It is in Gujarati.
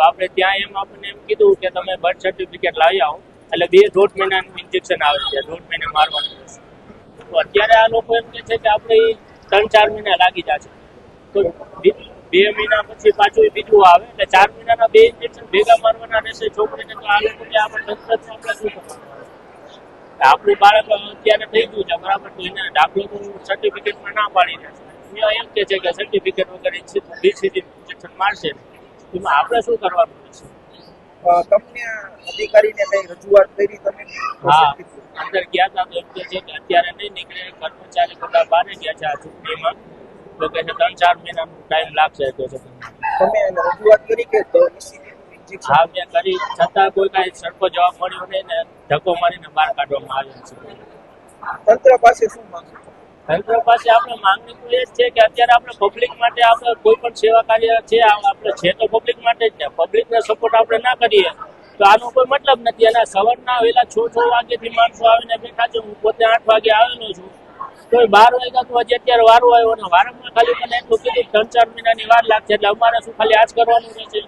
આપણે ત્યાં એમ આપણને એમ કીધું કે તમે બર્થ સર્ટિફિકેટ લાવી આવો, એટલે 2.5 મહિનાનું ઇન્જેક્શન આવે છે, 1.5 મહિને મારવાનું રહેશે. તો અત્યારે આ લોકો એમ કે છે કે આપણે 3-4 મહિના લાગી જશે, તો 2 મહિના પછી પાછું બીજું આવે, એટલે 4 મહિનાના 2 ઇન્જેક્શન ભેગા મારવાના રહેશે છોકરીને. તો આ લોકો કે આપણે તંત્ર આપણે શું કરવાનું? આપણું બાળક અત્યારે થઈ ગયું છે બરાબર, તો એને દાખલો તો સર્ટિફિકેટમાં ના પાડી દે છે. એમ કે છે કે સર્ટિફિકેટ વગર BCG ઇન્જેક્શન મારશે, એમાં આપણે શું કરવાનું રહેશે? તમને અધિકારીને કઈ રજૂઆત કરી તમે? હા, અંદર ગયા હતા તો એમ કે છે કે અત્યારે નહીં નીકળે, કર્મચારી બધા બહાર ગયા છે આ ચૂંટણીમાં, તો કે 3-4 મહિનાનો ટાઈમ લાગશે. તો છે તમે રજૂઆત કરી કે હા મેં કરી, છતાં કોઈ કાંઈ સરખો જવાબ મળ્યો નહીં ને ધક્કો મારીને બહાર કાઢવામાં આવ્યો છે. તંત્ર પાસે શું માંગો? તંત્ર પાસે આપણે માંગણી તો એ જ છે કે અત્યારે આપણે પબ્લિક માટે આપણે કોઈ પણ સેવા કાર્ય છે આપણે છે તો પબ્લિક માટે જ ને, પબ્લિકને સપોર્ટ આપણે ના કરીએ તો આનો કોઈ મતલબ નથી. અને સવારના વહેલા 6 વાગ્યાથી માણસો આવીને બેઠા છે. હું પોતે 8 વાગે આવેલો છું, તો 12 વાગ્યા તો હજી અત્યારે વારો આવ્યો, અને વારંવાર ખાલી મને એટલું કીધું 3-4 મહિનાની વાર લાગશે, એટલે અમારે શું ખાલી આ જ કરવાનું રહેશે?